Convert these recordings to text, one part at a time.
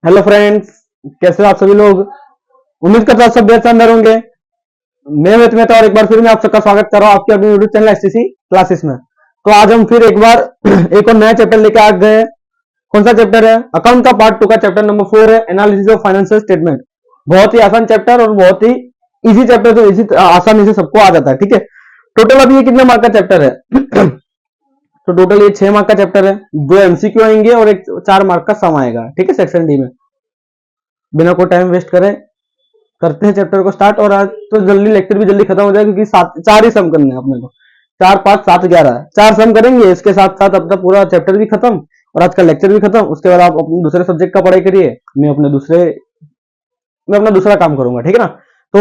Hello friends, कैसे हो आप सभी लोग। उम्मीद करता हूं सब बेहद अंदर होंगे। मैं अमित मेहता और एक बार फिर मैं आप सबका स्वागत कर रहा हूं आपके अपने यूट्यूब चैनल एसटीसी क्लासेस में। तो आज हम फिर एक बार एक और नया चैप्टर लेके आ गए। कौन सा चैप्टर है? अकाउंट का पार्ट 2 का चैप्टर नंबर 4 है, एनालिसिस ऑफ फाइनेंशियल स्टेटमेंट। बहुत ही आसान चैप्टर और बहुत ही इजी चैप्टर, तो इजी आसानी से सबको आ जाता है। ठीक है, टोटल अभी ये कितने मार्क का चैप्टर है? तो टोटल ये 6 मार्क का चैप्टर है। 2 एमसीक्यू आएंगे और एक 4 मार्क का सम आएगा। ठीक है, सेक्शन डी में। बिना कोई टाइम वेस्ट करे करते हैं चैप्टर को स्टार्ट। और आज तो जल्दी लेक्चर भी जल्दी खत्म हो जाएगा, क्योंकि 4 ही सम करने हैं अपने को। 4 5 7 11 4 सम करेंगे, इसके साथ साथ अपना पूरा चैप्टर भी खत्म और आज का लेक्चर भी खत्म। उसके बाद आप अपने दूसरे सब्जेक्ट का पढ़ाई करिए, मैं अपना दूसरा काम करूंगा। ठीक है ना। तो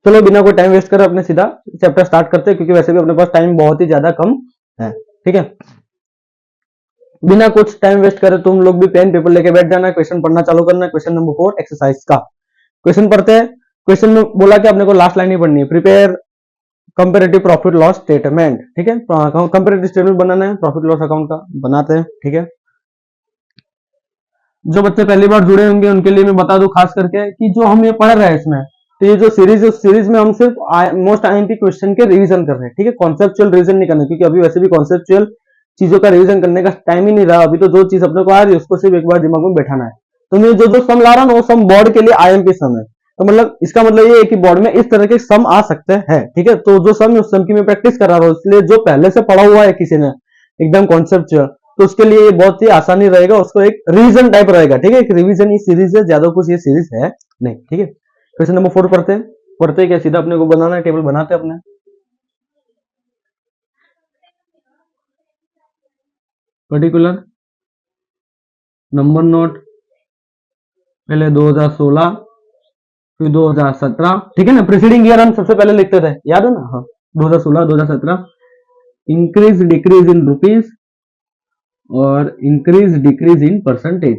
चलो बिना कोई टाइम वेस्ट करे अपने सीधा चैप्टर स्टार्ट करते हैं, क्योंकि वैसे भी अपने पास टाइम बहुत ही ज्यादा कम है। ठीक है, बिना कुछ टाइम वेस्ट करे तुम लोग भी पेन पेपर लेके बैठ जाना, क्वेश्चन पढ़ना चालू करना है। क्वेश्चन नंबर 4 एक्सरसाइज का क्वेश्चन पढ़ते हैं। क्वेश्चन में बोला कि अपने को लास्ट लाइन ही पढ़नी है, prepare comparative profit loss statement. ठीक है, कंपेरेटिव स्टेटमेंट बनाना है प्रॉफिट लॉस अकाउंट का, बनाते हैं। ठीक है, जो बच्चे पहली बार जुड़े होंगे उनके लिए मैं बता दूं खास करके कि जो हम ये पढ़ रहे हैं इसमें, तो ये जो सीरीज है उस सीरीज में हम सिर्फ मोस्ट आईएमपी क्वेश्चन के रिवीजन कर रहे हैं। ठीक है, कॉन्सेप्चुअल रिवीजन नहीं करना, क्योंकि अभी वैसे भी कॉन्सेप्चुअल चीजों का रिवीजन करने का टाइम ही नहीं रहा। अभी तो जो चीज अपने को आ रही है उसको सिर्फ एक बार दिमाग में बैठाना है। तो मैं जो जो सम ला रहा हूँ वो सम बोर्ड के लिए आईएमपी सम है। तो मतलब इसका मतलब ये है कि बोर्ड में इस तरह के सम आ सकते हैं। ठीक है, तो जो सम है उस सम की मैं प्रैक्टिस करा रहा हूँ, इसलिए जो पहले से पढ़ा हुआ है किसी ने एकदम कॉन्सेप्चुअल, तो उसके लिए ये बहुत ही आसानी रहेगा, उसको एक रिवीजन टाइप रहेगा। ठीक है, एक रिवीजन ही सीरीज है, ज्यादा कुछ ये सीरीज है नहीं। ठीक है, क्वेश्चन नंबर 4 पढ़ते क्या सीधा अपने को बनाना है, टेबल बनाते अपने। पर्टिकुलर नंबर नोट, पहले 2016 फिर 2017। ठीक है ना, प्रीसीडिंग ईयर हम सबसे पहले लिखते थे, याद है ना। हाँ, 2016 2017, इंक्रीज डिक्रीज इन रुपीज और इंक्रीज डिक्रीज इन परसेंटेज।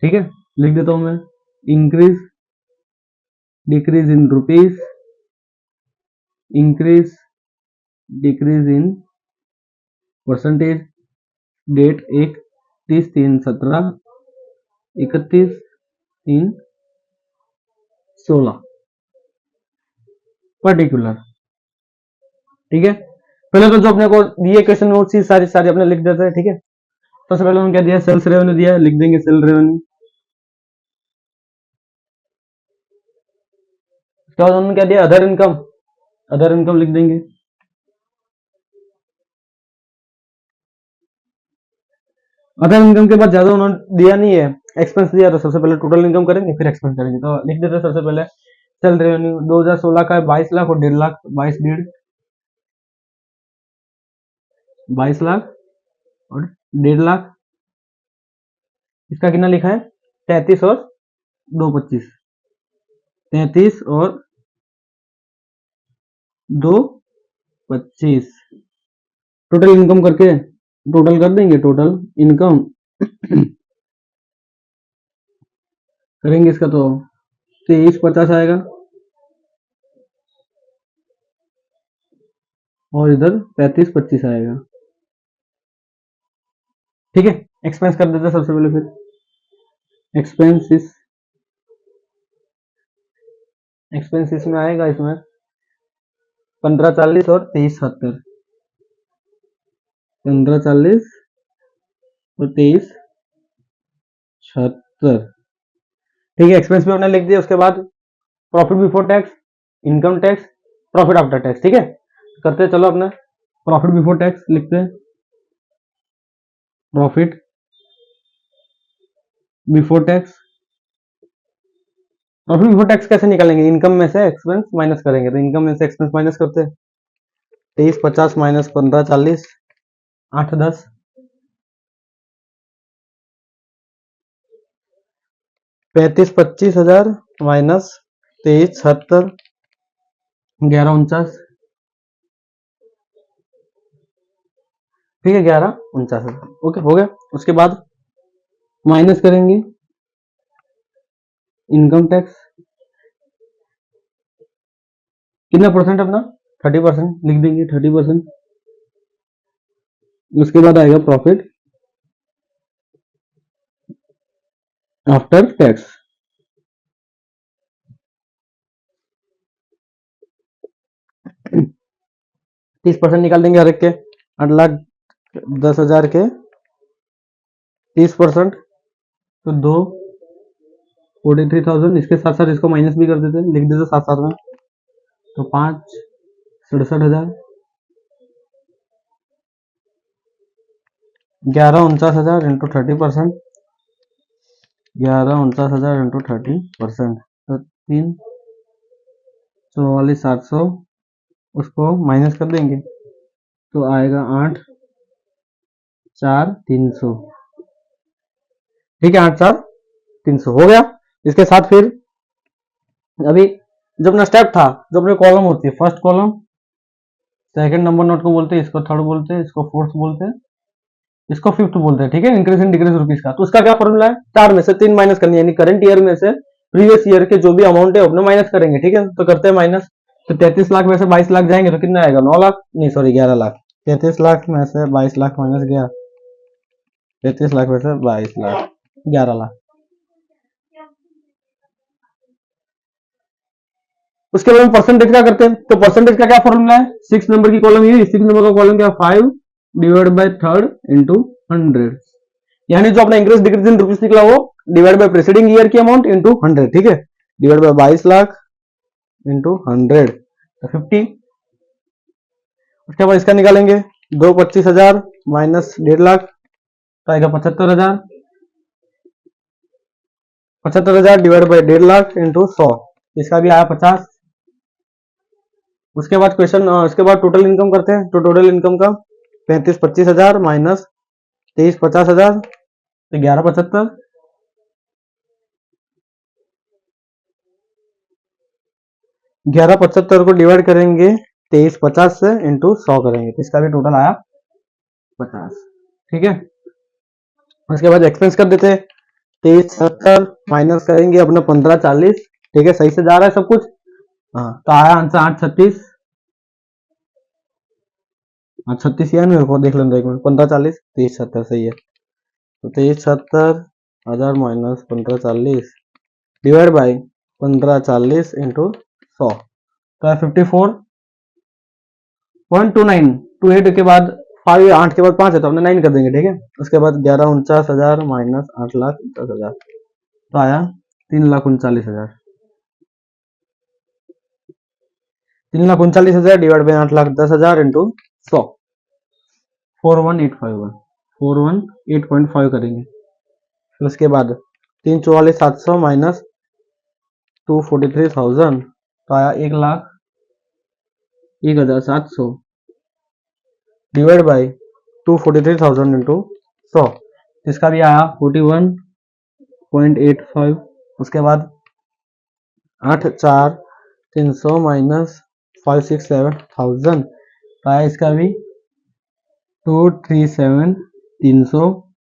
ठीक है, लिख देता हूं मैं, increase decrease in rupees, increase decrease in percentage. Date 1/30/3/17, 31/3/16, particular. ठीक है, पहले तो जो अपने को दिए क्वेश्चन में वो चीज सारी सारी अपने लिख देते हैं। ठीक है, सबसे पहले उन्होंने क्या दिया, सेल्स रेवेन्यू दिया है, लिख देंगे सेल रेवेन्यू। उसके बाद उन्होंने क्या दिया, अदर इनकम, अदर इनकम लिख देंगे। अदर इनकम के बाद ज्यादा उन्होंने दिया नहीं है, एक्सपेंस दिया, तो सबसे पहले टोटल इनकम करेंगे फिर एक्सपेंस करेंगे। तो लिख देते हैं सबसे पहले सेल रेवेन्यू 2016 का है 22 लाख और 1.5 लाख, 22 लाख और 1.5 लाख। इसका कितना लिखा है, 33 और 2 25, 33 और 2 25 टोटल इनकम करके टोटल कर देंगे। टोटल इनकम करेंगे इसका तो 2350 आएगा और इधर 3525 आएगा। ठीक है, एक्सपेंस कर देते हैं सबसे पहले। फिर एक्सपेंसिस में आएगा इसमें 1540 और 2370, 1540 और 2376। ठीक है, एक्सपेंस भी हमने लिख दिया। उसके बाद profit before tax, income tax, profit after tax. ठीक है, करते हैं चलो अपने प्रॉफिट बिफोर टैक्स लिखते हैं। Profit before tax, profit before tax कैसे निकालेंगे, इनकम में से एक्सपेंस माइनस करेंगे। तो इनकम में से एक्सपेंस माइनस करते हैं, 2350 माइनस 1540, 810, 35-25,000 माइनस 2370, 1149। ठीक है, 1149। ओके, हो गया। उसके बाद माइनस करेंगे इनकम टैक्स, कितना परसेंट अपना, 30% लिख देंगे, 30%। उसके बाद आएगा प्रॉफिट आफ्टर टैक्स 30% निकाल देंगे हर एक के, 8,10,000 के 30%, तो 2,43,000। इसके साथ साथ इसको माइनस भी कर देते, लिख देते साथ साथ में, तो 5,67,000, 11,49,000 इंटू 30%, 11,49,000 इंटू 30%, तो 3,44,700, उसको माइनस कर देंगे तो आएगा 8,4,300। ठीक है, 8,4,300 हो गया। इसके साथ फिर अभी जो अपना स्टेप था, जो अपने कॉलम होती है, first column second number note को बोलते हैं, इसको थर्ड बोलते हैं, इसको फोर्थ बोलते हैं, इसको फिफ्थ बोलते हैं। ठीक है, इंक्रीज एंड डिक्रीज रुपीज का। तो उसका क्या फॉर्मूला है, 4 में से 3 माइनस करनी है, यानी करंट ईयर में से प्रीवियस ईयर के जो भी अमाउंट है अपने माइनस करेंगे। ठीक है, तो करते हैं माइनस। तो 33 लाख में से 22 लाख जाएंगे तो कितना आएगा, 9 लाख, नहीं सॉरी 11 लाख। 33 लाख में से 22 लाख माइनस गया, 33 लाख में से 22 लाख, 11 लाख। उसके बाद हम परसेंटेज का करते हैं। तो परसेंटेज का क्या फॉर्मूला है, 6 नंबर की कॉलम ये, 6 नंबर का कॉलम क्या, 5 डिवाइड बाय थर्ड इंटू 100, यानी जो अपना इंक्रीज डिक्रीज इन रुपीज निकला वो डिवाइड बाय प्रीसीडिंग ईयर की अमाउंट इंटू 100। ठीक है, डिवाइड बाय 22 लाख इंटू 100 तो 50। उसके बाद इसका निकालेंगे, 2,25,000 माइनस 1.5 लाख तो आएगा 75,000, 75,000 डिवाइड बाय 1.5 लाख इंटू 100, इसका भी आया 50। उसके बाद क्वेश्चन, इसके बाद टोटल इनकम करते हैं। तो टोटल इनकम का 35,25,000 माइनस 23,50,000 तो 11,75, 11,75 को डिवाइड करेंगे 23,50 से इंटू 100 करेंगे तो इसका भी टोटल आया 50। ठीक है, उसके बाद एक्सपेंस कर देते हैं, 23,70 माइनस करेंगे अपना 15,40। ठीक है, सही से जा रहा है सब कुछ। हाँ, तो आया आंसर 8,36, 8,36 यार, मेरे को देख लेना एक मिनट, 15,40 23,70 सही है। तो 23,70,000 माइनस 15,40 डिवाइड बाई 15,40 इंटू 100 तो है 54.2928 के बाद 5 या 8 के बाद 5 है तो हमने 9 कर देंगे। ठीक है, उसके बाद 11,49,000 माइनस 8,10,000 तो आया 3,39,000, 3,39,000 डिवाइड बाई 8,10,000 इंटू 100, 41,851, 418.5 करेंगे। फिर उसके बाद 3,44,700 माइनस 243,000 तो आया 1,01,700 डिवाइड बाई 243,000 इंटू 100, इसका भी आया 41.85। उसके बाद 8,4,300 माइनस 567,000 तो आया इसका भी 237,300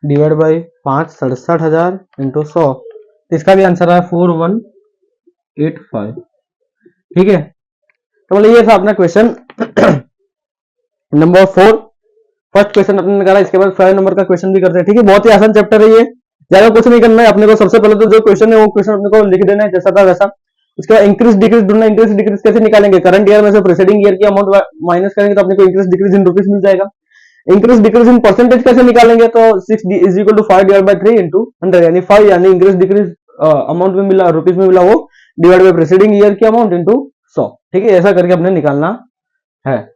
डिवाइड बाई 5,67,000 इंटू 100 तो इसका भी आंसर आया 4185। ठीक है, तो मतलब ये था अपना क्वेश्चन नंबर 4। फर्स्ट क्वेश्चन अपने निकाला, इसके बाद 5 नंबर का क्वेश्चन भी करते हैं। ठीक है, बहुत ही आसान चैप्टर है ये, ज्यादा कुछ नहीं करना है अपने को। सबसे पहले तो जो क्वेश्चन है वो क्वेश्चन अपने को लिख देना है जैसा था वैसा। उसके बाद इंक्रीज डिक्रीज ढूंढना, इंक्रीज डिक्रीज कैसे निकालेंगे, करंट ईयर में से प्रीसीडिंग ईयर की अमाउंट माइनस करेंगे तो अपने को इंक्रीज डिक्रीज इन रुपीज मिल जाएगा। इंक्रीज डिक्रीज इन परसेंटेज कैसे निकालेंगे, तो 6 is equal to 5 divide by 3 into 100, यानी 5 यानी इंक्रीज डिक्रीज अमाउंट में मिला, रुपीज में मिला वो डिवाइड बाय प्रीसीडिंग ईयर की अमाउंट इंटू 100। ठीक है, ऐसा करके अपने निकालना है।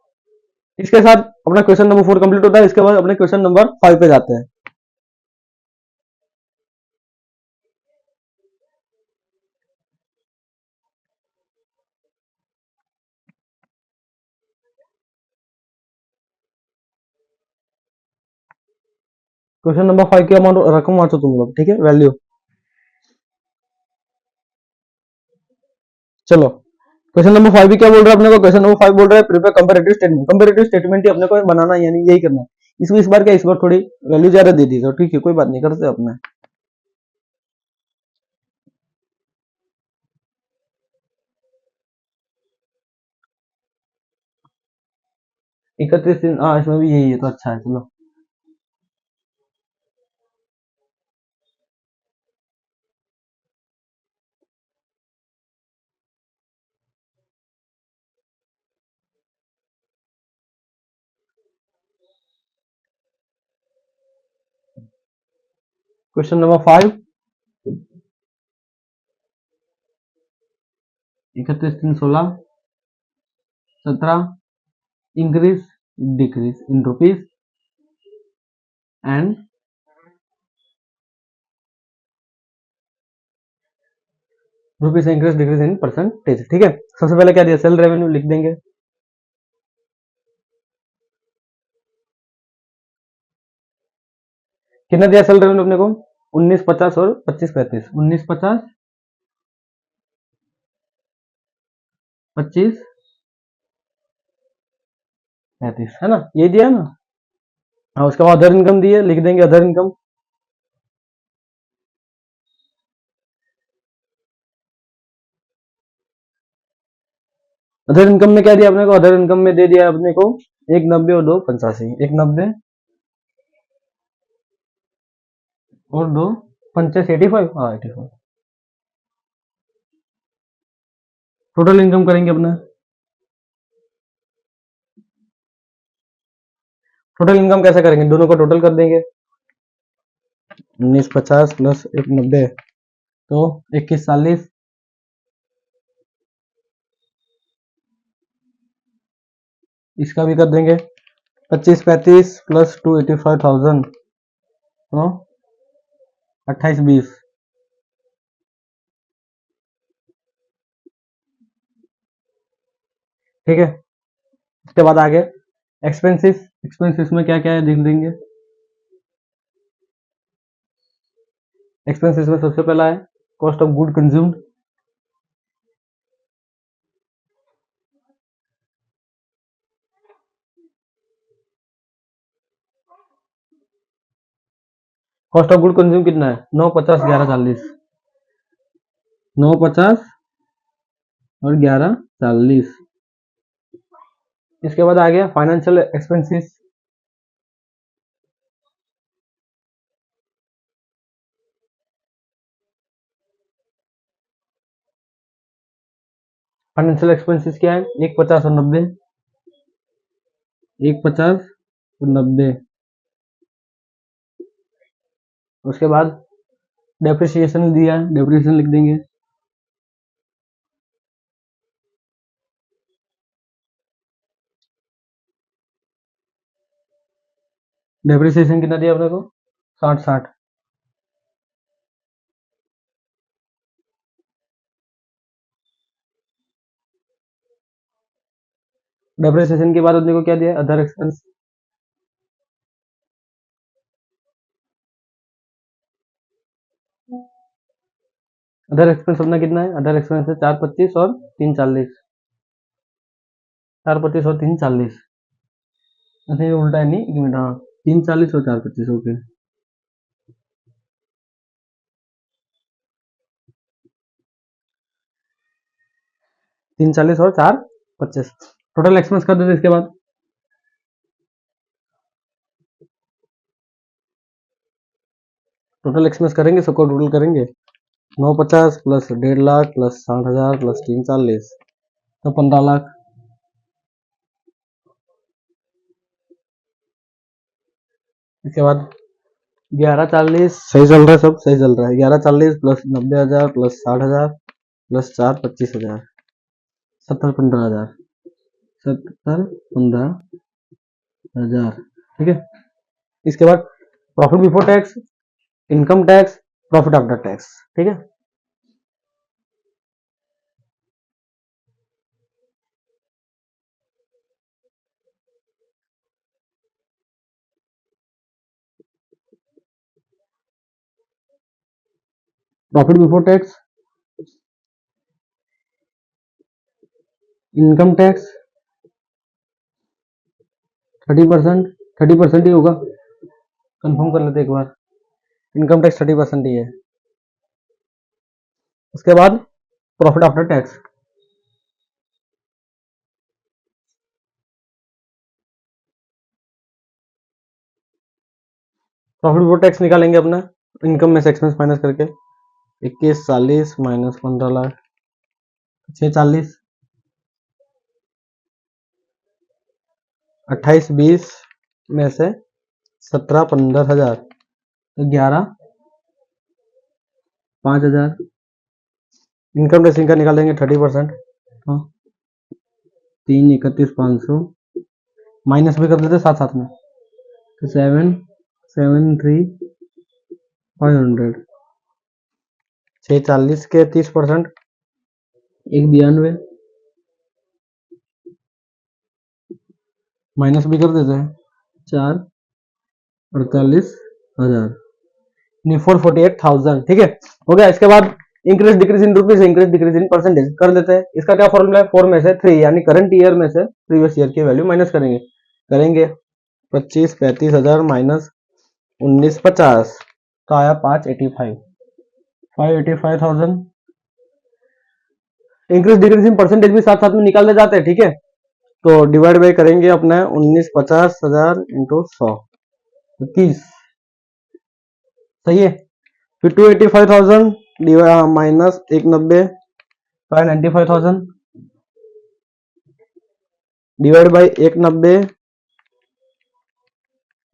इसके साथ अपना क्वेश्चन नंबर 4 कंप्लीट होता है। इसके बाद अपने क्वेश्चन नंबर 5 पे जाते हैं। क्वेश्चन नंबर 5 की अमाउंट रकम वांचो तुम लोग। ठीक है, वैल्यू। चलो, क्वेश्चन नंबर 5 भी क्या बोल रहा है अपने को, क्वेश्चन नंबर 5 बोल रहा है prepare comparative statement. Comparative statement ही अपने को बनाना है, यानी यही करना है। इसको इस बार क्या, इस बार थोड़ी वैल्यू ज्यादा दे दी तो ठीक है, कोई बात नहीं, करते अपने। 31 दिन, हाँ इसमें भी यही है तो अच्छा है। चलो, question number 5, 31 3 16 17 increase decrease in rupees and rupees increase decrease in percentage. ठीक है, सबसे पहले क्या दिया, सेल रेवेन्यू लिख देंगे। कितना दिया सेल रेवेन्यू अपने को, 1950 और 2535, 1950 2535 है ना, ये दिया है ना। हाँ, उसके बाद अदर इनकम दी है, लिख देंगे अदर इनकम। अदर इनकम में क्या दिया अपने को, अदर इनकम में दे दिया अपने को 190 और 285, 190 और 285, 85, हाँ 85। टोटल इनकम करेंगे अपना, टोटल इनकम कैसे करेंगे, दोनों को टोटल कर देंगे। 1950 प्लस 190 तो 2140, इसका भी कर देंगे। 2535 प्लस 285,000 तो 2820। ठीक है, उसके बाद आगे एक्सपेंसेस, एक्सपेंसेस में क्या क्या है देख देंगे। एक्सपेंसेस में सबसे पहला है cost of good consumed, cost of good consume कितना है, 9 50 11 40, 9 50 और 11 40। इसके बाद आ गया फाइनेंशियल एक्सपेंसेस, फाइनेंशियल एक्सपेंसेस क्या है, 150 और 90, 150 और 90। उसके बाद डेप्रिसिएशन दिया है, डेप्रिसिएशन लिख देंगे। डेप्रिसिएशन कितना दिया अपने को, 60। डेप्रिसिएशन के बाद अपने को क्या दिया, अदर एक्सपेंस, अदर एक्सपेंस अपना कितना है, अदर एक्सपेंस है 425 और 340, 425 और 340। अच्छा ये उल्टा है नहीं, एक मिनट, हाँ 340 और 425, ओके। 340 और 425 टोटल एक्सपेंस कर देते। इसके बाद टोटल एक्सपेंस करेंगे, सबको टोटल करेंगे। 950 प्लस 1.5 लाख प्लस 60,000 प्लस 340 तो 15 लाख। इसके बाद 1140 सही चल रहा है, सब सही चल रहा है। 1140 प्लस 90,000 प्लस 60,000 प्लस 4 25,000, 70 15,000, 70 15,000। ठीक है, इसके बाद profit before tax, income tax, profit after tax. ठीक है, profit before tax, income tax 30%, 30% ही होगा, कंफर्म कर लेते एक बार। इनकम टैक्स 30% ही है। उसके बाद profit after tax, profit before tax निकालेंगे अपना इनकम में से एक्सपेंस माइनस करके। 2140 माइनस 15 लाख 640, 2820 में से 17 15,000 तो 11 5,000। इनकम टैक्स इनका निकालेंगे 30%। हाँ, 3,31,500 माइनस भी कर देते साथ साथ में, तो 7,7,3,500। 640 के 30%, 1,92 माइनस भी कर देते हैं, 4,48,000, नहीं 448,000। ठीक है, हो गया। इसके बाद increase decrease in rupees, increase decrease in percentage कर देते हैं। इसका क्या फॉर्मूला है, 4 में से 3 यानी करंट ईयर में से प्रीवियस ईयर की वैल्यू माइनस करेंगे 25,35,000 माइनस 19,50, तो आया 585,000। इंक्रीज डिक्रीज इन परसेंटेज भी साथ साथ में निकालने जाते हैं। ठीक है, तो डिवाइड बाई करेंगे अपने 19,50,000 इंटू 100, 30। सही है। फिर 285,000 माइनस 190, 595,000 डिवाइड बाई 190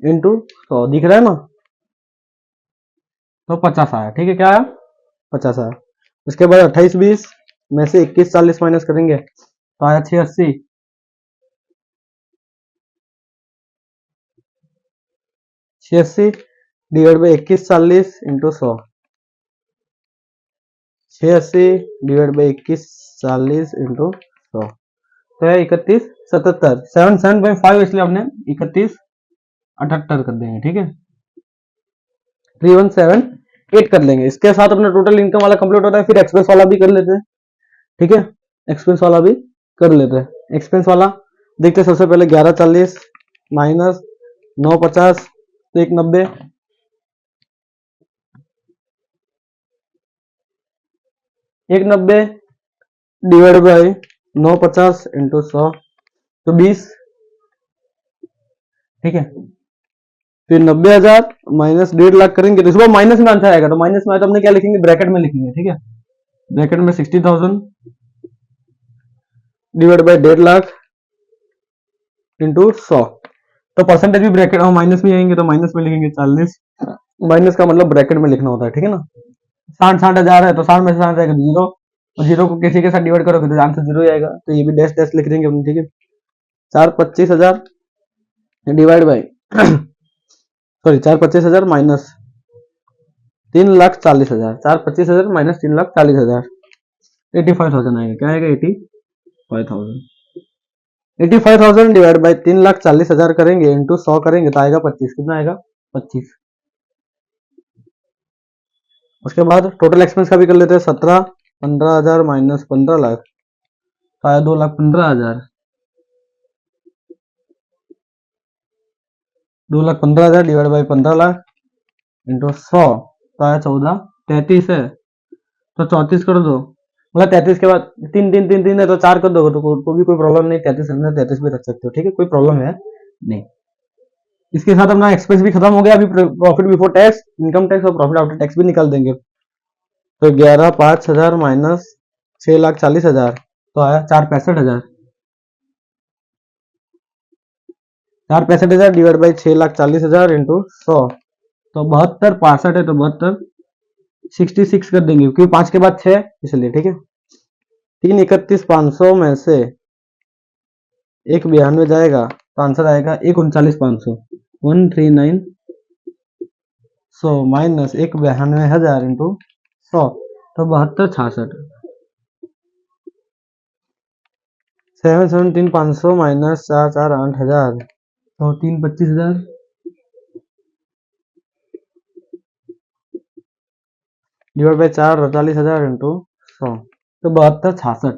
इंटू 100, दिख रहा है ना, तो 50 आया। ठीक है, क्या आया, 50 आया। उसके बाद 28,20 में से 21,40 माइनस करेंगे, तो आया 680। 680 divide by 21,40 into 100, 680 divide by 21,40 into 100, तो है 31,77। 7.5 इसलिए हमने 31,78 कर देंगे। ठीक है, 3,178 कर लेंगे। इसके साथ अपना टोटल इनकम वाला कंप्लीट होता है। फिर एक्सपेंस वाला भी कर लेते हैं। ठीक है, एक्सपेंस वाला भी कर लेते हैं। एक्सपेंस वाला देखते हैं। सबसे पहले 11,40 माइनस 9,50, तो 190, 190 डिवाइड बाई 9,50 इंटू 100, तो 20। ठीक है, फिर 90,000 माइनस 1.5 लाख करेंगे, तो इस बार माइनस में आंसर आएगा। तो माइनस में आए तो हमने क्या लिखेंगे, ब्रैकेट में लिखेंगे। ठीक है, ब्रैकेट में 60,000 डिवाइड बाई 1.5 लाख इंटू 100, तो परसेंटेज भी ब्रैकेट माइनस में आएंगे, तो माइनस में लिखेंगे 40। माइनस का मतलब ब्रैकेट में लिखना होता है। ठीक है ना, 60,000 है तो 60 में से 60 जाएगा 0, और 0 को किसी के साथ डिवाइड करोगे तो आंसर 0 ही आएगा। तो ये भी डैश डैश लिख देंगे हम। ठीक है, 4,25,000 divide by sorry 4,25,000 minus 3,40,000, 4,25,000 minus 3,40,000, 85,000 आएगा। क्या आएगा, 85,000। 85,000 डिवाइड बाई 3,40,000 करेंगे इंटू 100 करेंगे, तो आएगा 25। कितना आएगा, 25। उसके बाद टोटल एक्सपेंस का भी कर लेते हैं। 15,000 माइनस 15 लाख, तो आया 2,15,000। 2,15,000 डिवाइड बाई 15 लाख इंटू 100, तो आया 14,33 है, तो 34 कर दो। मतलब 33 के बाद तीन तीन तीन तीन है, तो 4 कर दोगे तो भी कोई प्रॉब्लम नहीं। 33 रखना 33 भी रख सकते हो। ठीक है, कोई प्रॉब्लम है नहीं। इसके साथ अपना एक्सपेंस भी खत्म हो गया। अभी profit before tax, income tax और प्रॉफिट आफ्टर टैक्स भी निकाल देंगे। तो 11,05,000 माइनस 6,40,000, तो आया 4,65,000। 4,65,000 डिवाइड बाई 6,40,000 इंटू 100, तो 72,65 है, तो 66 कर देंगे, क्योंकि 5 के बाद 6 इसलिए। ठीक है, 3,31,500 में से 1,92 जाएगा, तो आंसर आएगा 1,39,500, 139,100 माइनस 1,92,000 इंटू 100, तो 72,66। 7,17,500 माइनस 4,48,000, तो 3,25,000 डिवाइड बाई 4,48,000 इंटू 100, तो 72,66,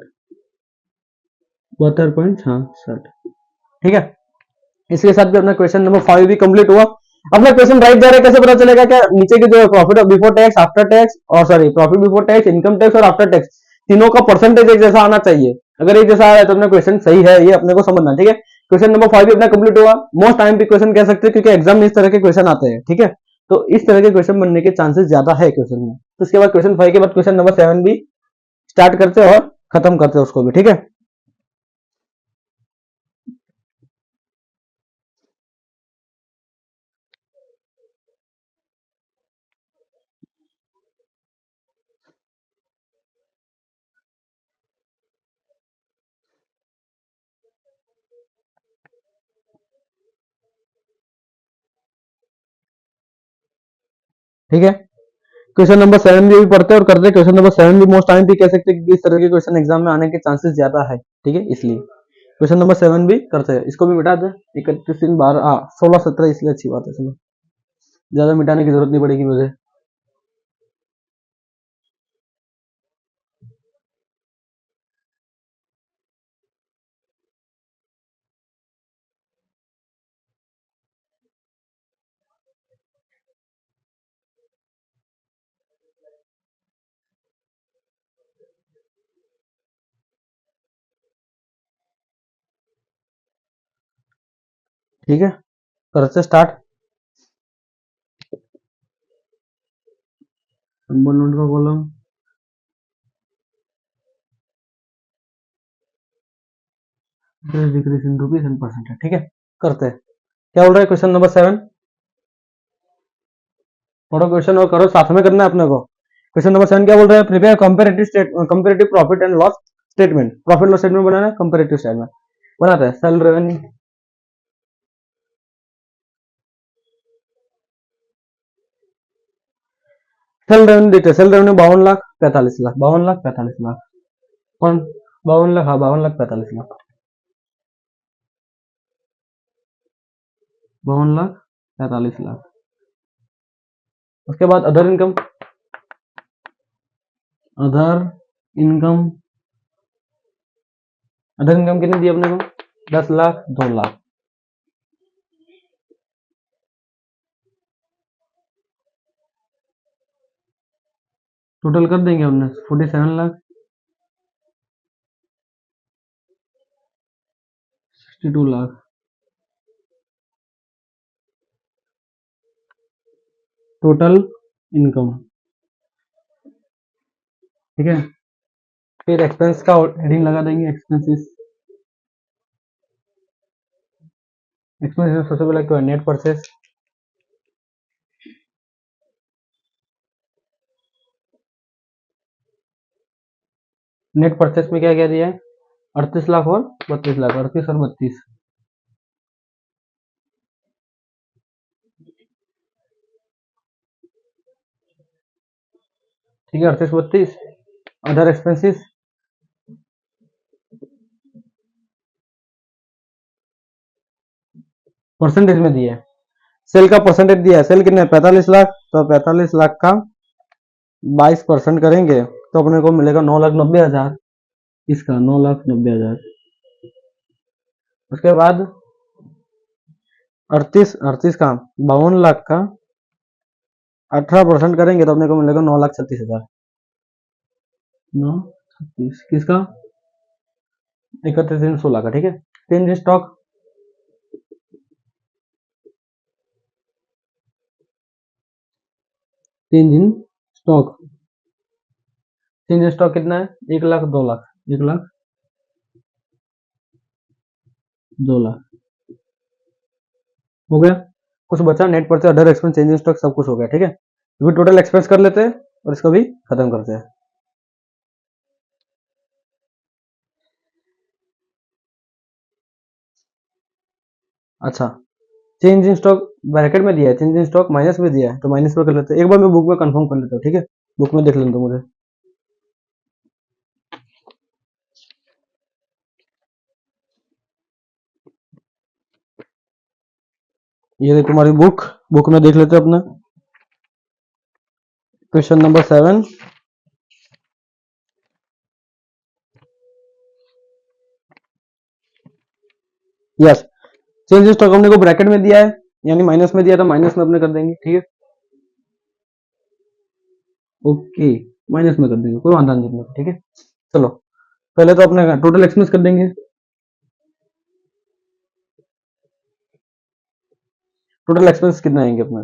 72.66। ठीक है, इसके साथ भी अपना क्वेश्चन नंबर 5 भी कंप्लीट हुआ। अपना क्वेश्चन राइट जा रहा है, कैसे पता चलेगा, क्या नीचे के जो profit before tax, after tax, और sorry profit before tax, income tax और आफ्टर टैक्स, तीनों का परसेंटेज एक जैसा आना चाहिए। अगर एक जैसा आ रहा है तो अपना क्वेश्चन सही है, ये अपने को समझना। ठीक है, क्वेश्चन नंबर 5 भी अपना कंप्लीट हुआ। मोस्ट टाइम पे क्वेश्चन कह सकते हैं, क्योंकि एग्जाम में इस तरह के क्वेश्चन आते हैं। ठीक है, तो इस तरह के क्वेश्चन बनने के चांसेस ज्यादा है क्वेश्चन में। तो उसके बाद क्वेश्चन 5 के बाद क्वेश्चन नंबर 7 भी स्टार्ट करते हैं और खत्म करते हैं उसको भी। ठीक है, ठीक है, क्वेश्चन नंबर 7 भी पढ़ते हैं और करते हैं। क्वेश्चन नंबर 7 भी मोस्ट टाइम भी कह सकते हैं कि इस तरह के क्वेश्चन एग्जाम में आने के चांसेस ज्यादा है। ठीक है, इसलिए क्वेश्चन नंबर 7 भी करते हैं। इसको भी मिटा दे, 31 3 12 16 17, इसलिए अच्छी बात है। चलो, ज्यादा मिटाने की जरूरत नहीं पड़ेगी मुझे। ठीक है, करते स्टार्ट। नंबर नोट का column, decrease in rupees and percentage. ठीक है, करते हैं। क्या बोल रहा है क्वेश्चन नंबर 7? थोड़ा क्वेश्चन और करो, साथ में करना है अपने को। क्वेश्चन नंबर 7 क्या बोल रहा है? Prepare comparative profit and loss statement. Profit loss statement बनाना है, कंपेरेटिव स्टेटमेंट बनाता है। सेल रेवेन्यू, सेल रेवेन्यू देखते हैं। सेल रेवेन्यू 52 लाख 45 लाख, 52 लाख 45 लाख, कौन 52 लाख? हाँ, 52 लाख 45 लाख, 52 लाख 45 लाख। उसके बाद other income, other income, other income कितनी दी अपने को? 10 लाख 2 लाख। टोटल कर देंगे हमने 47 लाख, 62 लाख टोटल इनकम। ठीक है, फिर एक्सपेंस का हेडिंग लगा देंगे, एक्सपेंसेस। एक्सपेंसेस सबसे पहले क्या है? Net purchase. नेट परचेस में क्या क्या दिया है? 38 लाख और 32 लाख, 38 और 32। ठीक है, 38 32। अदर एक्सपेंसेस, परसेंटेज में दिया है। सेल का परसेंटेज दिया है। सेल कितने? 45 लाख, तो 45 लाख का 22% करेंगे तो अपने को मिलेगा 9,90,000। इसका 9,90,000। उसके बाद 38 38 का 52 लाख का 18% करेंगे तो अपने को मिलेगा 9,36,000। 9,36 किसका? 31 16 का। ठीक है, change in stock, change in stock, change in stock कितना है? 1 लाख 2 लाख, 1 लाख 2 लाख हो गया। कुछ बचा? Net purchase, other expense, change in stock, सब कुछ हो गया। ठीक है, तो फिर टोटल एक्सपेंस कर लेते हैं और इसको भी खत्म करते हैं। अच्छा, चेंज इन स्टॉक ब्रैकेट में दिया है, चेंज इन स्टॉक माइनस में दिया है, तो माइनस में कर लेते हैं। एक बार मैं बुक में कंफर्म कर लेता हूँ। ठीक है, बुक में देख लेता हूँ मुझे। ये देखो तुम्हारी बुक, बुक में देख लेते हैं अपना question number 7। Yes, change in stock अपने को ब्रैकेट में दिया है, यानी माइनस में दिया था, माइनस में अपने कर देंगे। ठीक है, ओके, माइनस में कर देंगे, कोई वादा नहीं अपने को। ठीक है, चलो पहले तो अपने टोटल एक्सपेंस कर देंगे। टोटल एक्सपेंस कितना आएंगे अपना?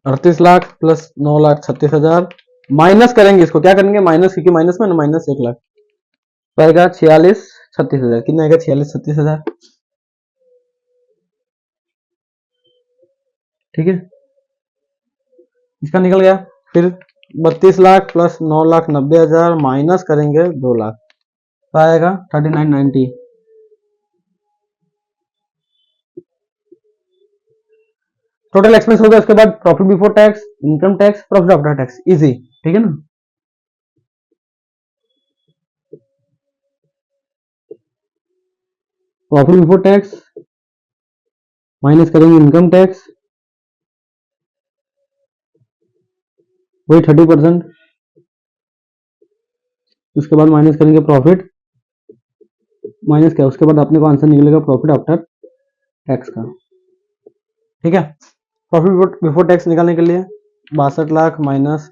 38 लाख प्लस 9,36,000, माइनस करेंगे इसको। क्या करेंगे? माइनस, क्योंकि माइनस में ना, माइनस 1 लाख तो आएगा 46,36,000। कितना आएगा? 46,36,000। ठीक है, इसका निकल गया। फिर 32 लाख प्लस 9,90,000 माइनस करेंगे 2 लाख तो आएगा 39,90। टोटल एक्सपेंस हो गया, उसके बाद profit before tax, income tax, profit after tax, easy, ठीक है ना। प्रॉफिट बिफोर टैक्स माइनस करेंगे इनकम टैक्स, वही 30%, उसके बाद माइनस करेंगे प्रॉफिट, माइनस क्या, उसके बाद अपने को आंसर निकलेगा प्रॉफिट आफ्टर टैक्स का, ठीक है। प्रॉफिट बिफोर टैक्स निकालने के लिए 62 लाख माइनस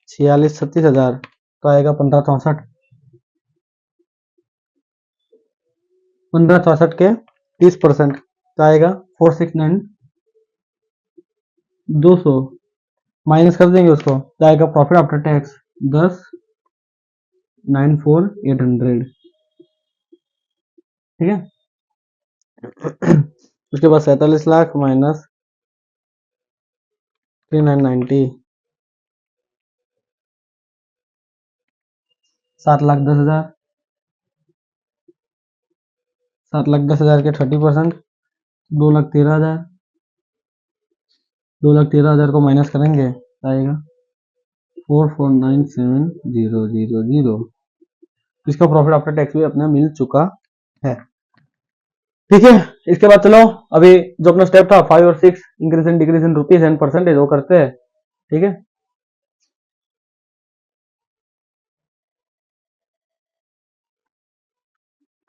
46,36,000 तो आएगा 1564, 1564 के 30% तो आएगा 469, 200 माइनस कर देंगे उसको तो आएगा प्रॉफिट आफ्टर टैक्स 10,94,800, ठीक है। उसके बाद 47 लाख माइनस 3,990, 7,10,000, 7,10,000 के 30%, 2,13,000, 2,13,000 को माइनस करेंगे तो आएगा 449,700, इसका प्रॉफिट आफ्टर टैक्स भी अपना मिल चुका है, ठीक है। इसके बाद चलो अभी जो अपना स्टेप था 5 और 6 increase and decrease in rupees and percentage वो करते हैं, ठीक है।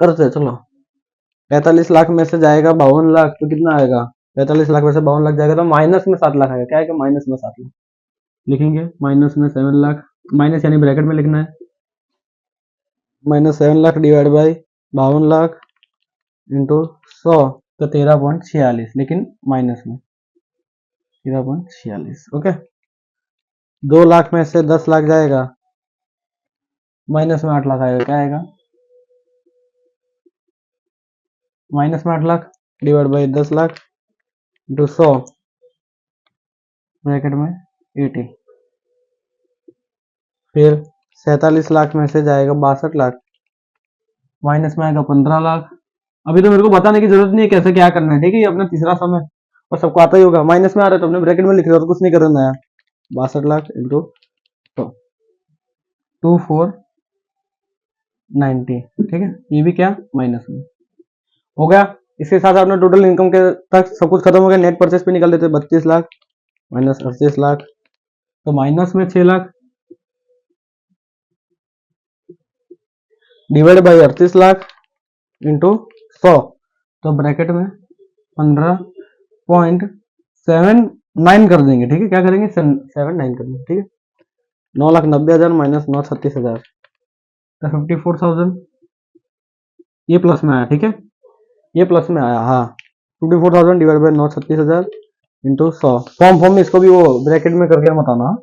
करते हैं चलो। 45 लाख में से जाएगा 52 लाख तो कितना आएगा, 45 लाख में से 52 लाख जाएगा तो माइनस में 7 लाख आएगा, क्या आएगा माइनस में 7 लाख, लिखेंगे माइनस में 7 लाख, माइनस यानी ब्रैकेट में लिखना है, minus 7 lakh divide by 52 lakh into 100 तो 13.46, लेकिन माइनस में 13.46, ओके। 2 लाख में से 10 लाख जाएगा, माइनस में 8 लाख आएगा, क्या आएगा माइनस में 8 lakh divide by 10 lakh into 100 bracket में 80, फिर 47 लाख में से जाएगा 62 लाख, माइनस में आएगा 15 लाख। अभी तो मेरे को बताने की जरूरत नहीं है कैसे क्या करना है, ठीक है, ये अपना तीसरा सम है और सबको आता ही होगा, माइनस में आ रहा है तो अपने ब्रैकेट में लिख रहे हो, कुछ नहीं करना है। 62 लाख इंटू 2490, ठीक है, ये भी क्या माइनस में हो गया। इसके साथ अपना टोटल इनकम के तक सब कुछ खत्म हो गया, नेट परचेस पे निकाल देते 32 लाख माइनस 38 लाख तो माइनस में 6 lakh divide by 38 lakh into 100 तो ब्रैकेट में 15.79 कर देंगे, ठीक है, क्या करेंगे 79 कर देंगे, ठीक है। 9,90,000 माइनस 9,36,000 तो 54,000, ये प्लस में आया, ठीक है, ये प्लस में आया, हाँ 54,000 डिवाइड बाई 9,36,000 इंटू 100, फॉर्म में इसको भी वो ब्रैकेट में करके बताना,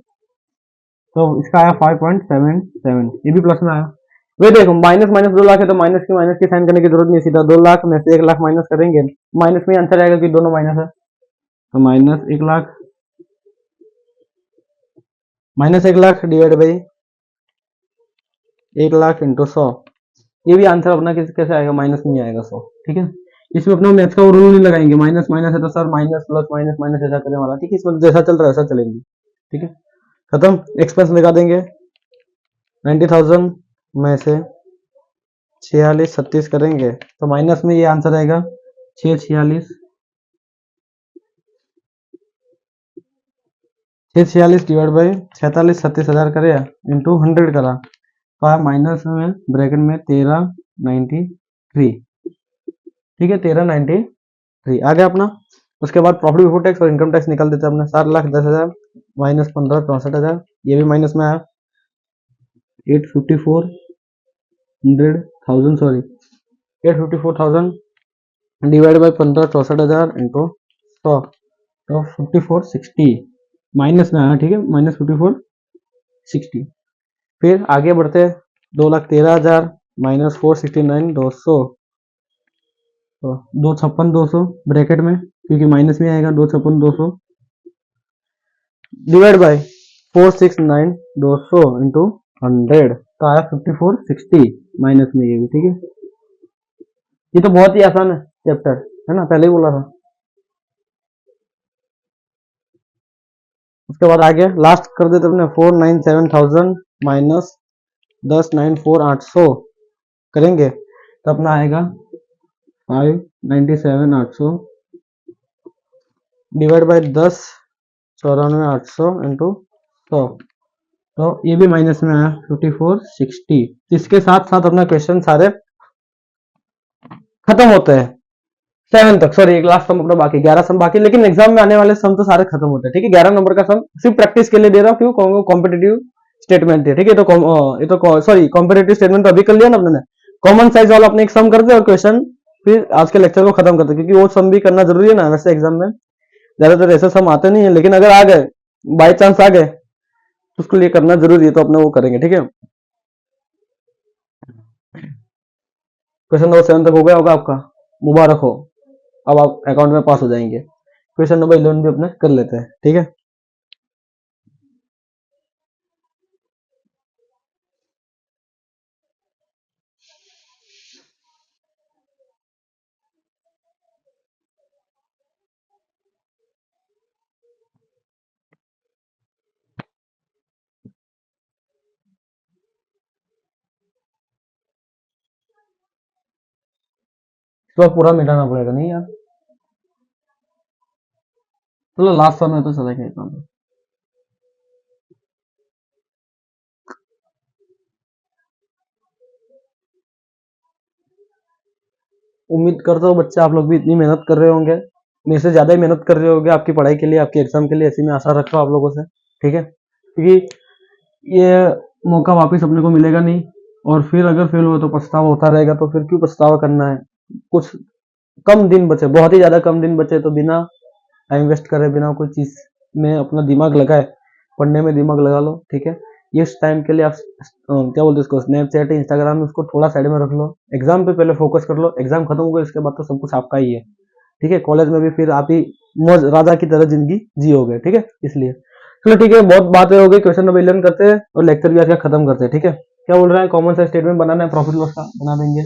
तो इसका आया 5.77, ये भी प्लस में आया। वे देखो माइनस माइनस 2 लाख है तो माइनस की साइन करने की जरूरत नहीं, सीधा 2 लाख में से 1 लाख माइनस करेंगे, माइनस में आंसर आएगा कि दोनों माइनस है तो minus 1 lakh divide by 1 lakh into 100, ये भी आंसर अपना कैसे आएगा माइनस में आएगा 100, ठीक है। इसमें अपना मैथ्स का रूल नहीं लगाएंगे, माइनस माइनस है तो sir minus plus minus minus ऐसा करें वाला, ठीक है, इसमें जैसा चल रहा है ऐसा चलेंगे, ठीक है। खत्म, एक्सपेंस लगा देंगे 90,000 में से 46 36 करेंगे तो माइनस में ये आंसर आएगा 646 डिवाइड बाई 46 36,000 करे इंटू 100 करा तो आया माइनस में ब्रैकेट में 1393, ठीक है, 1393 आ गया अपना। उसके बाद प्रॉफिट बिफोर टैक्स और इनकम टैक्स निकाल देते हैं अपने, 7,10,000 माइनस 15,64,000, ये भी माइनस में आया 854,000 डिवाइड बाई 15,64,000 इंटू 100 तो 5460 माइनस में आया, ठीक है, माइनस 5460। फिर आगे बढ़ते 2,13,000 माइनस 469 200 तो 256,200 ब्रैकेट में क्योंकि माइनस में आएगा 256,200 डिवाइड बाई 469 200 इंटू 100 तो आया 5460 माइनस में, ये भी ठीक है। ये तो बहुत ही आसान है चैप्टर, है ना, पहले ही बोला था। उसके बाद आगे लास्ट कर देते अपने 497,000 माइनस 10,94,800 करेंगे तो अपना आएगा 597,800 डिवाइड बाय 10,94,800 इंटू 100, तो ये भी माइनस में आया 5460। इसके साथ साथ अपना क्वेश्चन सारे खत्म होते हैं 7 तक। सॉरी, एक लास्ट सम अपना बाकी 11 सम बाकी, लेकिन एग्जाम में आने वाले सम तो सारे खत्म होते हैं। ठीक है, 11 नंबर का सम सिर्फ प्रैक्टिस के लिए दे रहा हूँ, क्यों कॉम्पिटेटिव स्टेटमेंट है। ठीक है, ये तो सॉरी कॉम्पिटेटिव स्टेटमेंट तो अभी कर लिया ना अपने। कॉमन साइज वाला अपने एक सम करते और क्वेश्चन फिर आज के लेक्चर को खत्म करते, क्योंकि वो सम भी करना जरूरी है ना। वैसे एग्जाम में ज्यादातर ऐसे सम आते नहीं है, लेकिन अगर आ गए, बाई चांस आ गए, तो उसके लिए करना जरूरी है, तो अपने वो करेंगे। ठीक है, क्वेश्चन नंबर 7 तक हो गया होगा आपका, मुबारक हो, अब आप अकाउंट में पास हो जाएंगे। क्वेश्चन नंबर 11 भी अपने कर लेते हैं। ठीक है, इसको पूरा मिटाना पड़ेगा नहीं यार। चलो लास्ट समय तो चला गया काम। उम्मीद करता हूँ बच्चे आप लोग भी इतनी मेहनत कर रहे होंगे, मेरे से ज्यादा ही मेहनत कर रहे होंगे आपकी पढ़ाई के लिए, आपके एग्जाम के लिए, ऐसी मैं आशा रखता हूँ आप लोगों से। ठीक है, क्योंकि ये मौका वापस अपने को मिलेगा नहीं, और फिर अगर फेल हुआ तो पछतावा होता रहेगा, तो फिर क्यों पछतावा करना है। कुछ कम दिन बचे, बहुत ही ज्यादा कम दिन बचे, तो बिना टाइम वेस्ट करे, बिना कोई चीज में अपना दिमाग लगाए, पढ़ने में दिमाग लगा लो। ठीक है, इस टाइम के लिए आप क्या बोलते हैं इसको, स्नैपचैट इंस्टाग्राम में उसको थोड़ा साइड में रख लो, एग्जाम पे पहले फोकस कर लो। एग्जाम खत्म हो गया, इसके बाद तो सब कुछ आपका ही है। ठीक है, कॉलेज में भी फिर आप ही मौज राजा की तरह जिंदगी जियोगे। ठीक है, इसलिए चलो ठीक है, बहुत बातें हो गई, क्वेश्चन नंबर 11 करते हैं और लेक्चर भी आज का खत्म करते हैं। ठीक है, क्या बोल रहा है, कॉमन सा स्टेटमेंट बनाना है, प्रॉफिट लॉस का बना देंगे।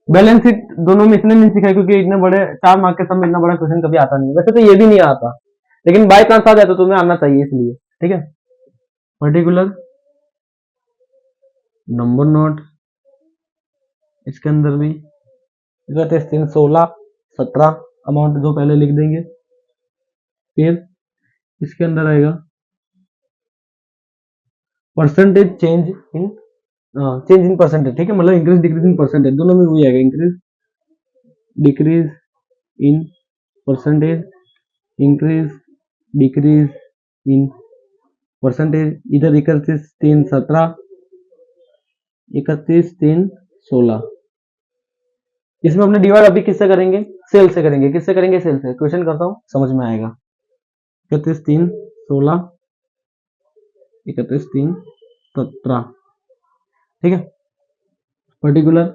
बैलेंस शीट दोनों में इसने नहीं सीखा, क्योंकि इतने बड़े 4 मार्क के सब में इतना बड़ा क्वेश्चन कभी आता नहीं, वैसे तो ये भी नहीं आता, लेकिन बाई चांस आ जाए तो तुम्हें आना चाहिए इसलिए। ठीक है, पर्टिकुलर नंबर नोट, इसके अंदर भी 16 अमाउंट जो पहले लिख देंगे, फिर इसके अंदर आएगा परसेंटेज चेंज इन परसेंटेज। ठीक है, मतलब इंक्रीज डिक्रीज इन परसेंटेज, दोनों में वही आएगा, increase decrease in percentage, increase decrease in percentage. इधर 31 3 17, 31 3 16। इसमें अपने डिवाइड अभी किससे करेंगे, सेल से करेंगे। किससे करेंगे, सेल से। क्वेश्चन करता हूँ, समझ में आएगा। 31 3 16, 31 3 17। ठीक है, पर्टिकुलर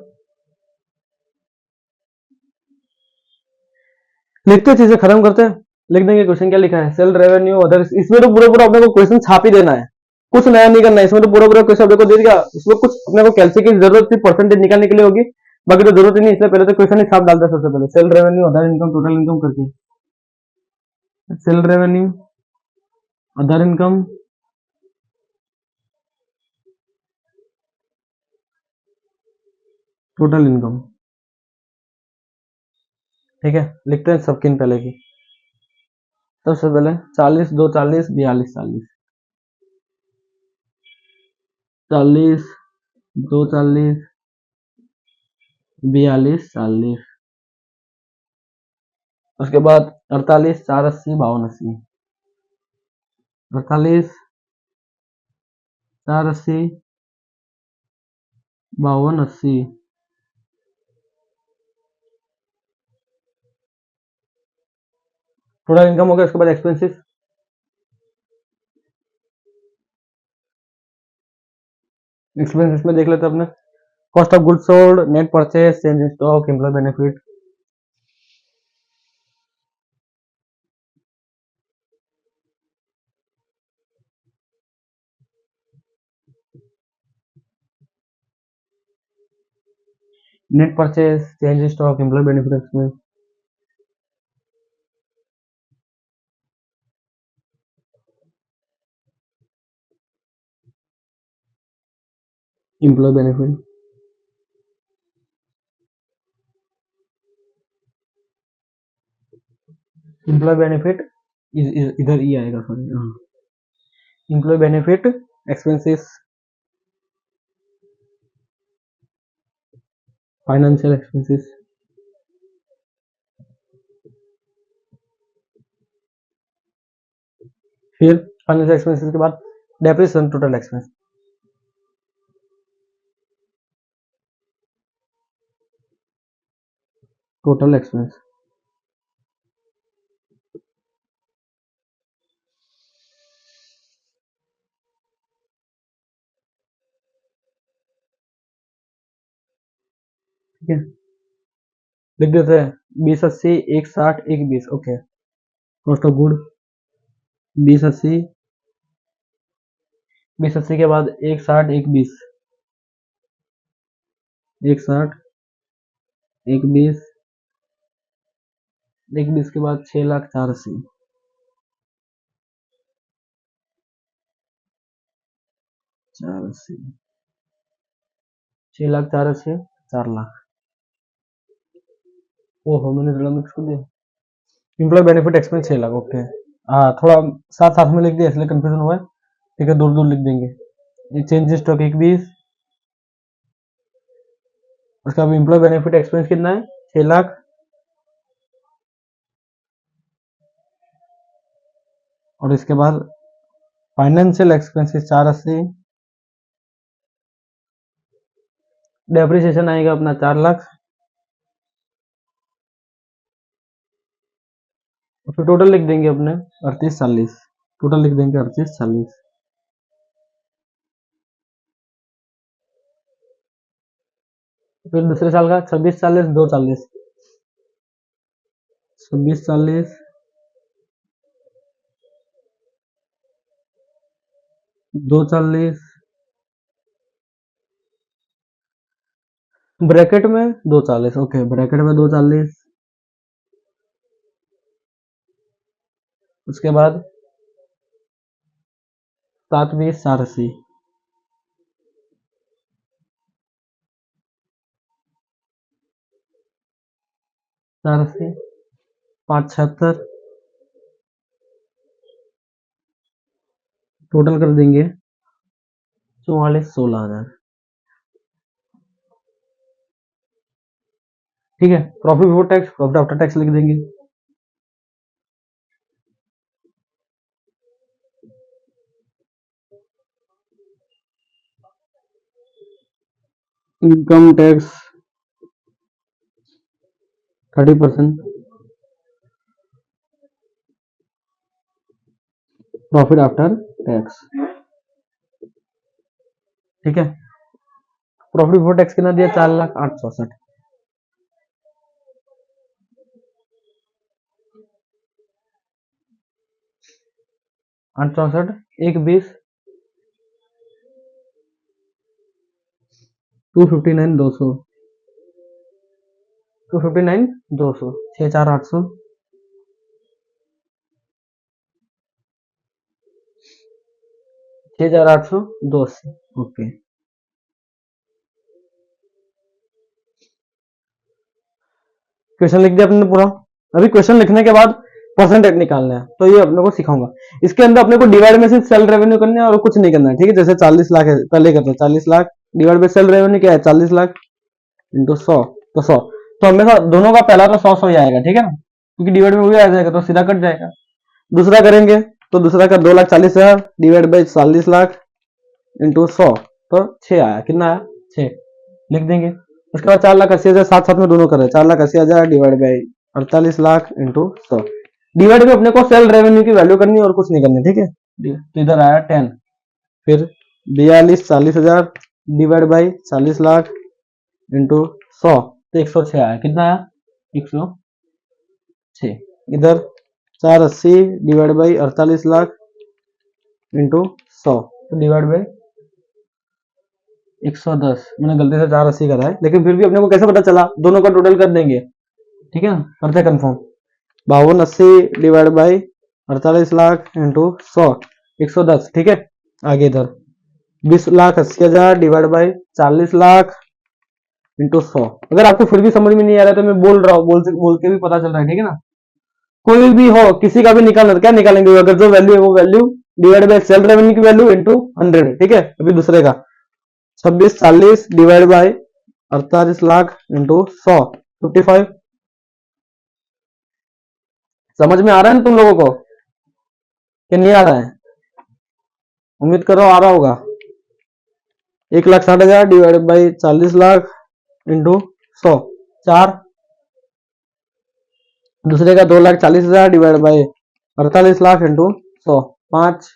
लिखते चीजें खत्म करते हैं, लिख देंगे क्वेश्चन क्या लिखा है, सेल रेवेन्यू अदर। इसमें तो पूरा पूरा अपने को क्वेश्चन छाप ही देना है, कुछ नया नहीं करना है। इसमें तो पूरा पूरा क्वेश्चन अपने को दे दिया, इसमें कुछ अपने को कैलसी की जरूरत सिर्फ परसेंटेज निकालने के लिए होगी, बाकी तो जरूरत ही नहीं। इसलिए पहले तो क्वेश्चन ही छाप डालते हैं सबसे पहले, sale revenue other income total income करके। Sale revenue other income total income. ठीक है, लिखते हैं सबकी पहले की। सबसे पहले 40 2 40 42 40, 40 2 40 42 40। उसके बाद 48 4 80 52 80, 48 4 80 52 80। टोटल इनकम हो गया। उसके बाद एक्सपेंसिस, एक्सपेंसिस में देख लेते हैं अपने, cost of good sold, net purchase, change in stock, employ benefit. Net purchase, change in stock, employ benefit, expense. Employ benefit, employ benefit इधर ही आएगा, सॉरी, हाँ, employ benefit expenses, financial expenses, फिर फाइनेंशियल एक्सपेंसेस के बाद depreciation total expense, total expense, ठीक है, लिख देते हैं 2080 160 120, ओके, कॉस्ट ऑफ गुड 2080, 2080 के बाद 160 120, 160 120, 120 के बाद 6,04,80, 480, 6,04,80, 4,00,000, ओहो मैंने थोड़ा मिक्स कर दिया, एम्प्लॉय बेनिफिट एक्सपेंस 6,00,000, ओके, हाँ थोड़ा साथ साथ में लिख दिया इसलिए कंफ्यूजन हुआ है, ठीक है, दूर दूर लिख देंगे, चेंज स्टॉक 120, उसका अब एम्प्लॉय बेनिफिट एक्सपेंस कितना है 6,00,000, और इसके बाद फाइनेंशियल एक्सपेंसेस 480, डेप्रिसिएशन आएगा अपना 4,00,000, और फिर टोटल लिख देंगे अपने 3840, टोटल लिख देंगे 3840, फिर दूसरे साल का 2640 240, 2640 240, ब्रैकेट में 240, ओके, ब्रैकेट में 240, उसके बाद 720 480, 480, 576, टोटल कर देंगे 44 16,000, ठीक है, profit before tax profit after tax लिख देंगे, income tax 30%, profit after tax, ठीक है, प्रॉफिट बिफोर टैक्स कितना दिया 4,08,64, 864 120 259 200 259 200 6,4,800, 6,4,800 280, ओके, क्वेश्चन लिख दिया अपने पूरा। अभी क्वेश्चन लिखने के बाद परसेंटेज निकालना है, तो ये अपने को सिखाऊंगा। इसके अंदर अपने को डिवाइड में सिर्फ सेल रेवेन्यू करना है और कुछ नहीं करना है, ठीक है। जैसे 40 लाख है, पहले करते हैं 40 lakh divide by sale revenue क्या है 40 लाख इंटू 100, तो 100, तो हमेशा दोनों का पहला तो 100 100 ही आएगा, ठीक है ना, क्योंकि डिवाइड में वही आ जाएगा तो सीधा कट जाएगा। दूसरा करेंगे तो दूसरा का 2,40,000 डिवाइड बाई 40 लाख इंटू 100, तो 6 आया, कितना आया 6, लिख देंगे। उसके बाद 4,80,000 साथ साथ में दोनों कर रहे हैं, 4,80,000 divide by 48 lakh into 100, divide में अपने को सेल रेवेन्यू की वैल्यू करनी है और कुछ नहीं करनी, ठीक है। तो इधर आया 10, फिर 42,40,000 डिवाइड बाई 40 लाख इंटू 100, तो 106 आया, कितना आया 106। इधर 480 डिवाइड बाई 48 लाख इंटू 100, तो डिवाइड बाई 110, मैंने गलती से 480 करा है, लेकिन फिर भी अपने को कैसे पता चला, दोनों का टोटल कर देंगे, ठीक है, करते confirm. 5280 divide by 48 lakh into 100, 110, ठीक है। आगे इधर 20,80,000 डिवाइड बाई 40 लाख इंटू 100। अगर आपको फिर भी समझ में नहीं आ रहा है तो मैं बोल रहा हूँ, बोल के भी पता चल रहा है, ठीक है ना। कोई भी हो, किसी का भी निकालना, क्या निकालेंगे, अगर जो वैल्यू है वो value divide by sale revenue की वैल्यू इंटू 100, ठीक है। अभी दूसरे का 2640 डिवाइड बाय 48 लाख इंटू 100, 55। समझ में आ रहा है ना तुम लोगों को कि नहीं आ रहा है? उम्मीद करो आ रहा होगा। 1,60,000 डिवाइड बाई 40 लाख इंटू 100, 4। दूसरे का 2,40,000 divide by 48 lakh into 100, 5।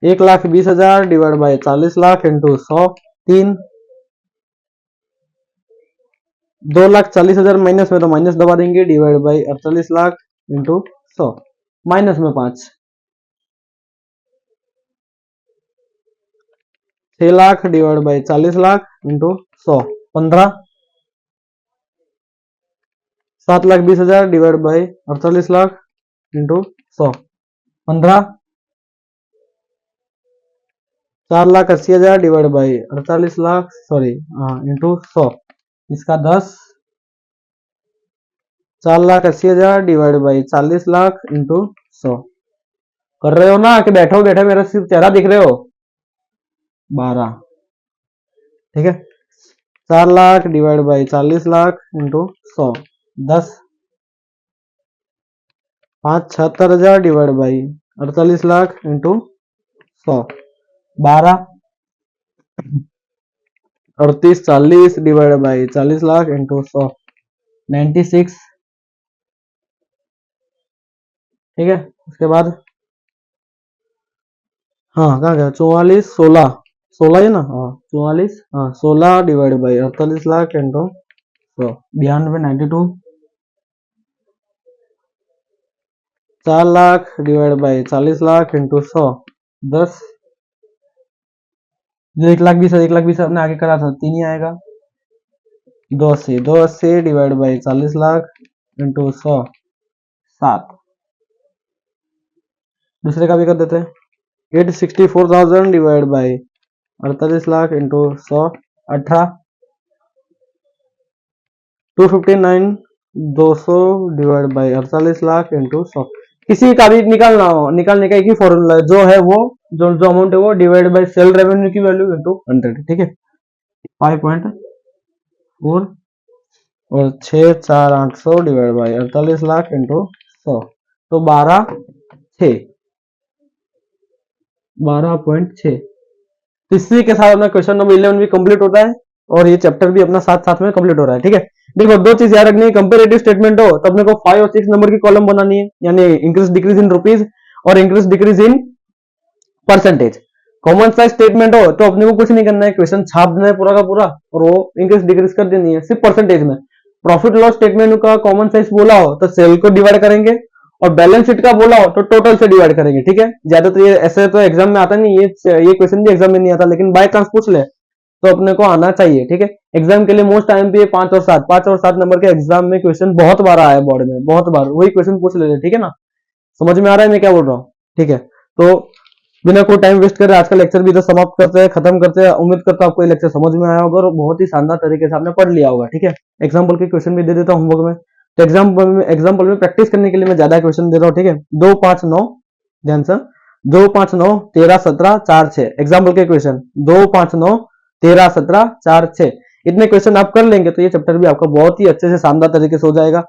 1,20,000 divide by 40 lakh into 100, 3। 2,40,000 minus में तो माइनस दबा देंगे, divide by 48 lakh into 100, minus में 5। 6 lakh divide by 40 lakh into 100, 15। 7,20,000 divide by 48 lakh into 100, 15। 4,80,000 divide by 48 lakh, sorry into 100, इसका 10। 4,80,000 डिवाइड बाई 40 लाख इंटू 100। कर रहे हो ना कि बैठो बैठे मेरा सिर्फ चेहरा दिख रहे हो? 12, ठीक है। 4 lakh divide by 40 lakh into 100, 10। 5,76,000 divide by 48 lakh into 100, 12। 38,40 divide by 40 lakh into 100, 96, ठीक है। उसके बाद हाँ कहाँ गया, 44, 16, 16 है ना, हाँ 44, हाँ 16 divide by 48 lakh into 100, 92, 92। 4 lakh divide by 40 lakh into 100, 10। जो 1,20,000 अपने आगे करा था 3 ही आएगा। 280 डिवाइड बाई 40 लाख इंटू 100, 7। दूसरे का भी कर देते हैं। 864,000 divide by 48 lakh into 100, 18। 259, 200 divide by 48 lakh into 100। किसी का भी निकालना हो, निकालने का एक ही फॉर्मूला है, जो है वो जो अमाउंट है वो डिवाइड बाई सेल रेवेन्यू की वैल्यू इंटू 100, ठीक है। 5.4 और 6,4,800 डिवाइड बाई 48 लाख इंटू 100, तो 12.6। तो इसी के साथ अपना क्वेश्चन नंबर 11 भी कंप्लीट होता है और ये चैप्टर भी अपना साथ साथ में कंप्लीट हो रहा है, ठीक है। देखो दो चीज याद रखनी है, कंपेरेटिव स्टेटमेंट हो तो अपने को 5 और 6 नंबर की कॉलम बनानी है, यानी इंक्रीज डिक्रीज इन रुपीज और increase decrease in percentage. Common size statement हो तो अपने को कुछ नहीं करना है, क्वेश्चन छाप देना है पूरा का पूरा और वो इंक्रीज डिक्रीज कर देनी है सिर्फ परसेंटेज में। प्रॉफिट लॉस स्टेटमेंट का कॉमन साइज बोला हो तो सेल को डिवाइड करेंगे और बैलेंस शीट का बोला हो तो टोटल से डिवाइड करेंगे, ठीक है। ज्यादा तो ये ऐसे तो एग्जाम में आता नहीं, ये क्वेश्चन भी एग्जाम में नहीं आता, लेकिन बाय चांस पूछ ले तो अपने को आना चाहिए, ठीक है। एग्जाम के लिए मोस्ट टाइम पे 5 और 7 नंबर के एग्जाम में क्वेश्चन बहुत बार आया है, बोर्ड में बहुत बार वही क्वेश्चन पूछ लेते, ठीक है ना। समझ में आ रहा है मैं क्या बोल रहा हूँ, ठीक है। तो बिना कोई टाइम वेस्ट करे आज का लेक्चर भी इधर समाप्त करते हैं, खत्म करते हैं। उम्मीद करता हूं आपको ये लेक्चर समझ में आया होगा और बहुत ही शानदार तरीके से आपने पढ़ लिया होगा, ठीक है। एग्जाम्पल के क्वेश्चन भी दे देता हूं होमवर्क में, तो एग्जाम्पल में प्रैक्टिस करने के लिए मैं ज्यादा क्वेश्चन दे रहा हूँ, ठीक है। 2, 5, 9, ध्यान से 2, 5, 9, 13, 17, 4, 6 एग्जाम्पल के क्वेश्चन 2, 5, 9, 13, 17, 4, 6 इतने क्वेश्चन आप कर लेंगे तो ये चैप्टर भी आपका बहुत ही अच्छे से शानदार तरीके से हो जाएगा,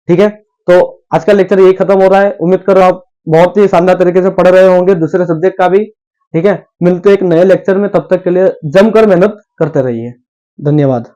ठीक है। तो आज का लेक्चर यही खत्म हो रहा है, उम्मीद करो आप बहुत ही शानदार तरीके से पढ़ रहे होंगे दूसरे सब्जेक्ट का भी, ठीक है। मिलते एक नए लेक्चर में, तब तक के लिए जमकर मेहनत करते रहिए। धन्यवाद।